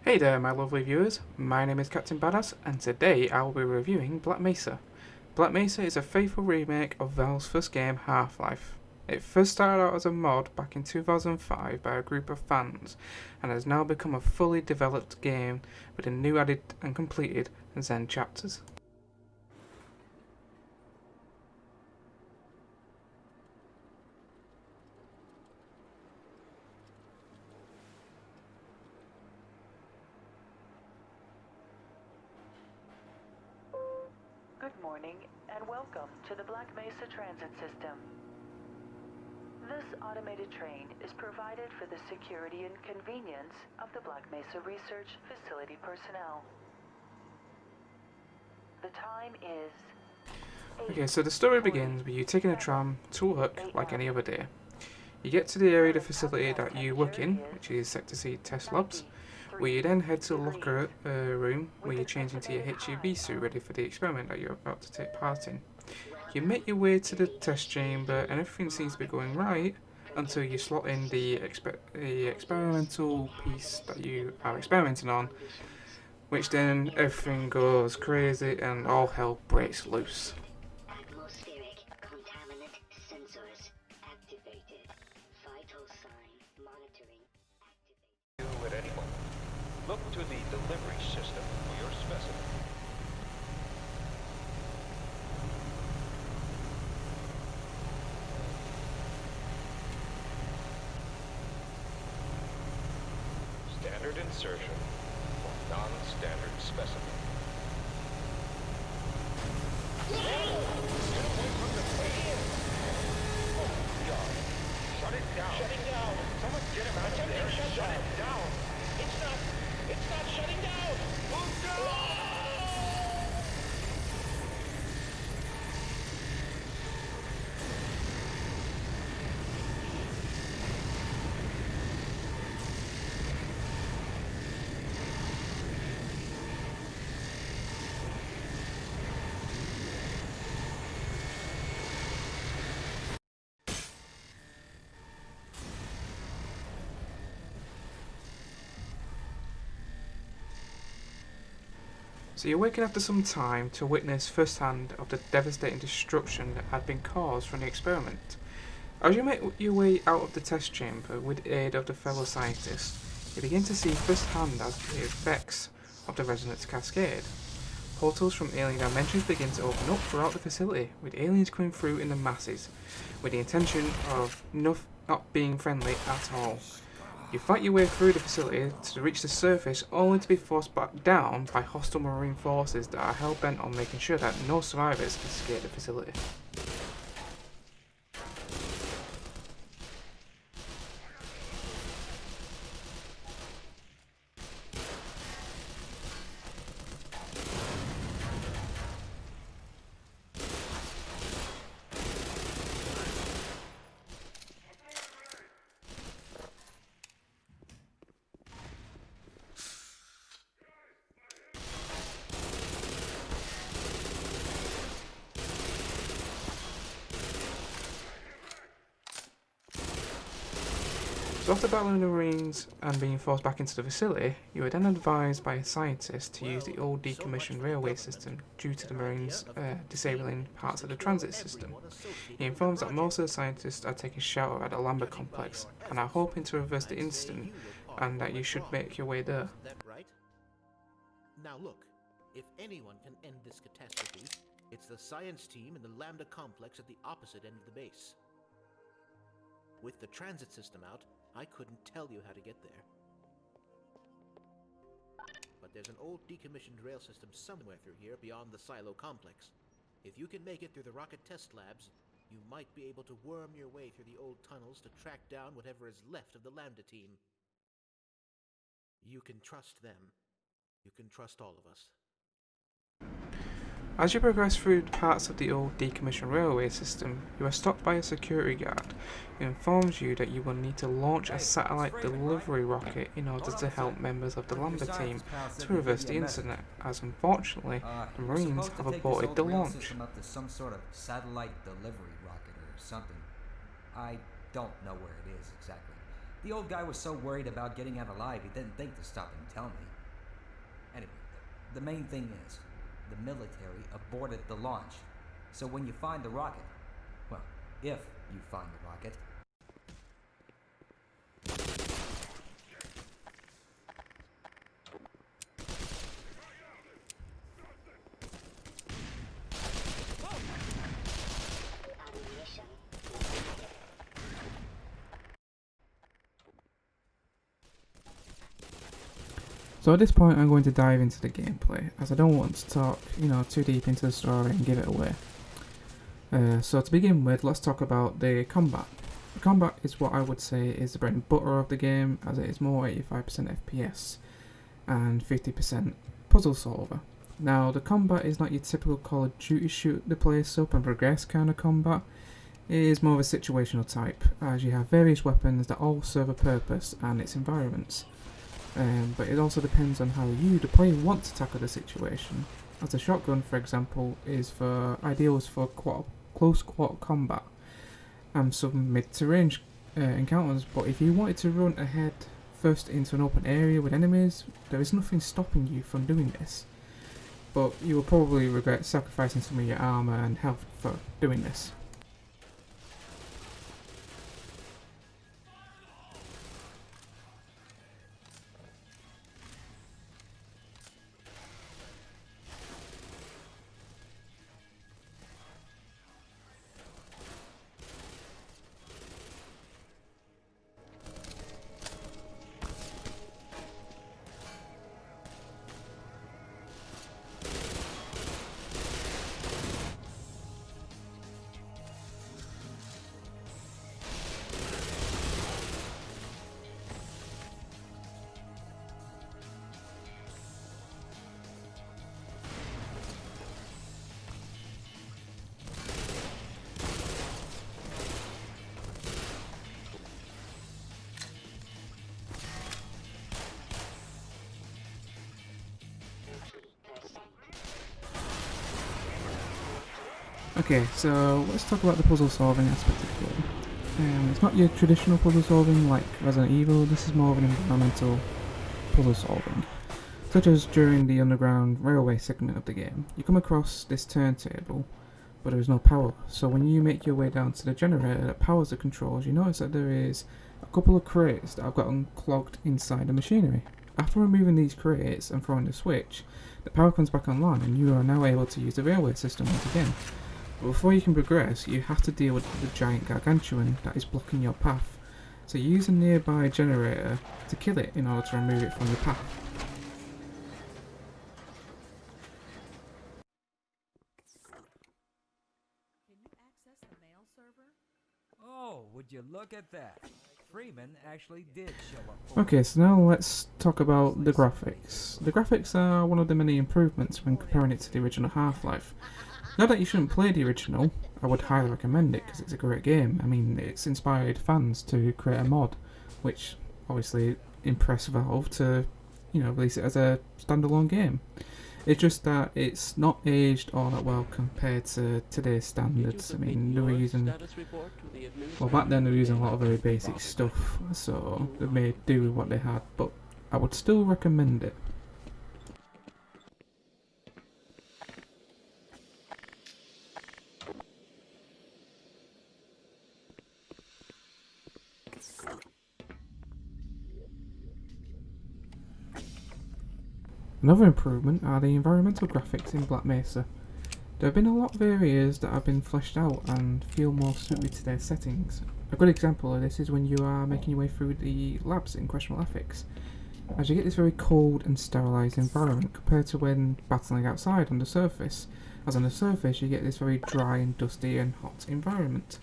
Hey there, my lovely viewers. My name is Captain Badass, and today I will be reviewing Black Mesa. Black Mesa is a faithful remake of Valve's first game, Half-Life. It first started out as a mod back in 2005 by a group of fans, and has now become a fully developed game with a new added and completed Zen chapters. Good morning and welcome to the Black Mesa Transit System. This automated train is provided for the security and convenience of the Black Mesa Research Facility personnel. The time is Okay, so the story begins with you taking a tram to work like any other day. You get to the area of the facility that you work in, which is Sector C Test Labs, where you then head to the locker room where you change into your HUV suit ready for the experiment that you're about to take part in. You make your way to the test chamber and everything seems to be going right until you slot in the experimental piece that you are experimenting on, which then everything goes crazy and all hell breaks loose. Atmospheric contaminant sensors activated. Vital sign monitoring activated. At any moment. Look to the delivery system for your specimen. Standard insertion for non-standard specimen. Get away from the fan! Oh, God. Shut it down. Shutting down. Someone get him out of there. Shut it down. It's not shutting down. Move down. So you're waking after some time to witness firsthand of the devastating destruction that had been caused from the experiment. As you make your way out of the test chamber with the aid of the fellow scientists, you begin to see firsthand the effects of the resonance cascade. Portals from alien dimensions begin to open up throughout the facility, with aliens coming through in the masses, with the intention of not being friendly at all. You fight your way through the facility to reach the surface, only to be forced back down by hostile marine forces that are hell-bent on making sure that no survivors escape the facility. So after battling the Marines and being forced back into the facility, you were then advised by a scientist to use the old decommissioned railway system due to the Marines disabling parts of the transit system. He informs that most of the scientists are taking shelter at the Lambert complex and are hoping to reverse the incident, and that you should make your way there. That right? Now look, if anyone can end this catastrophe, it's the science team in the Lambda complex at the opposite end of the base. With the transit system out, I couldn't tell you how to get there. But there's an old decommissioned rail system somewhere through here beyond the silo complex. If you can make it through the rocket test labs, you might be able to worm your way through the old tunnels to track down whatever is left of the Lambda team. You can trust them. You can trust all of us. As you progress through parts of the old decommissioned railway system, you are stopped by a security guard who informs you that you will need to launch a satellite delivery rocket in order to help members of the Lambert team to reverse the incident, as unfortunately the Marines have aborted the launch. Some sort of satellite delivery rocket or something. I don't know where it is exactly. The old guy was so worried about getting out alive he didn't think to stop and tell me. The main thing is, the military aborted the launch. So when you find the rocket, well, if you find the rocket, Ammunition. So at this point I'm going to dive into the gameplay, as I don't want to talk, too deep into the story and give it away. So to begin with, let's talk about the combat. The combat is what I would say is the bread and butter of the game, as it is more 85% FPS and 50% puzzle solver. Now the combat is not your typical Call of Duty shoot the place up and progress kind of combat. It is more of a situational type, as you have various weapons that all serve a purpose and its environments. But it also depends on how you, the player, want to tackle the situation. As a shotgun, for example, is ideal for close quarter combat and some mid-to-range encounters. But if you wanted to run ahead first into an open area with enemies, there is nothing stopping you from doing this. But you will probably regret sacrificing some of your armor and health for doing this. Okay, so let's talk about the puzzle solving aspect of the game. It's not your traditional puzzle solving like Resident Evil, this is more of an environmental puzzle solving. Such as during the underground railway segment of the game, you come across this turntable, but there is no power. So when you make your way down to the generator that powers the controls, you notice that there is a couple of crates that have gotten clogged inside the machinery. After removing these crates and throwing the switch, the power comes back online and you are now able to use the railway system once again. But before you can progress, you have to deal with the giant gargantuan that is blocking your path. So you use a nearby generator to kill it in order to remove it from your path. Can you access the mail server? oh, would you look at that? Freeman actually did show up. For Okay, so now let's talk about the graphics. The graphics are one of the many improvements when comparing it to the original Half-Life. Not that you shouldn't play the original, I would highly recommend it because it's a great game. I mean, it's inspired fans to create a mod, which obviously impressed Valve to, release it as a standalone game. It's just that it's not aged all that well compared to today's standards. I mean, they were using, well, back then they were using a lot of very basic stuff, so they made do with what they had, but I would still recommend it. Another improvement are the environmental graphics in Black Mesa. There have been a lot of areas that have been fleshed out and feel more suited to their settings. A good example of this is when you are making your way through the labs in Questionable Ethics, as you get this very cold and sterilised environment compared to when battling outside on the surface, as on the surface you get this very dry and dusty and hot environment.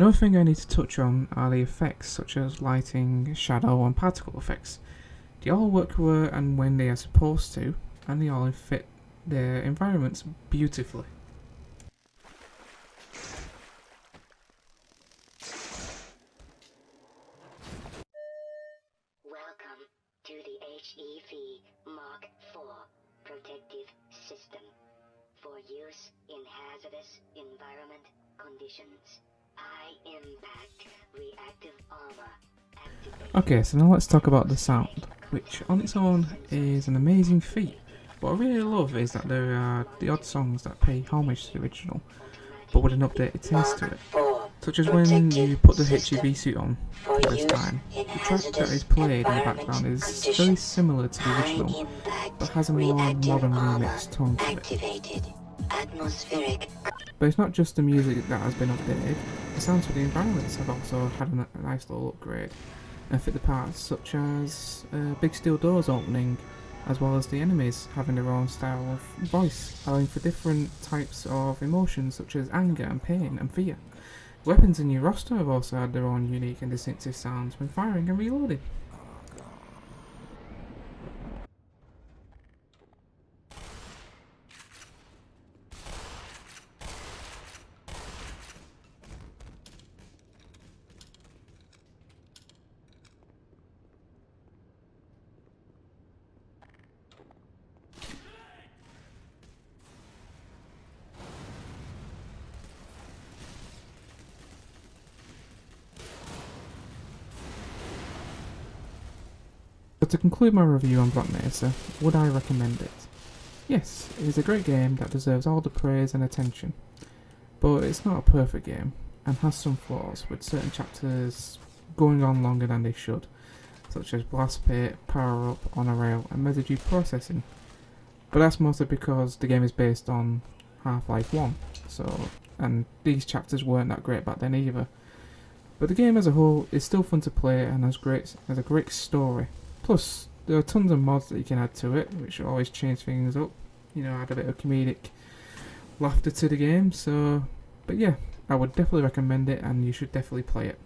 Another thing I need to touch on are the effects such as lighting, shadow and particle effects. They all work where and when they are supposed to, and they all fit their environments beautifully. Welcome to the HEV Mark IV protective system for use in hazardous environment conditions. High impact reactive armor activated. Okay, so now let's talk about the sound, which on its own is an amazing feat. What I really love is that there are the odd songs that pay homage to the original, but with an updated taste to it. Such as when you put the HEV suit on for the first time, the track that is played in the background is very similar to the original, but has a more modern remix tone to it. Atmospheric. But it's not just the music that has been updated, the sounds for the environments have also had a nice little upgrade and fit the parts, such as big steel doors opening, as well as the enemies having their own style of voice, allowing for different types of emotions such as anger and pain and fear. Weapons in your roster have also had their own unique and distinctive sounds when firing and reloading. So to conclude my review on Black Mesa, would I recommend it? Yes, it is a great game that deserves all the praise and attention, but it's not a perfect game and has some flaws, with certain chapters going on longer than they should, such as Blast Pit, Power Up, On a Rail and Residue Processing. But that's mostly because the game is based on Half-Life 1, and these chapters weren't that great back then either. But the game as a whole is still fun to play and has a great story. Plus, there are tons of mods that you can add to it, which always change things up. You know, add a bit of comedic laughter to the game. But yeah, I would definitely recommend it, and you should definitely play it.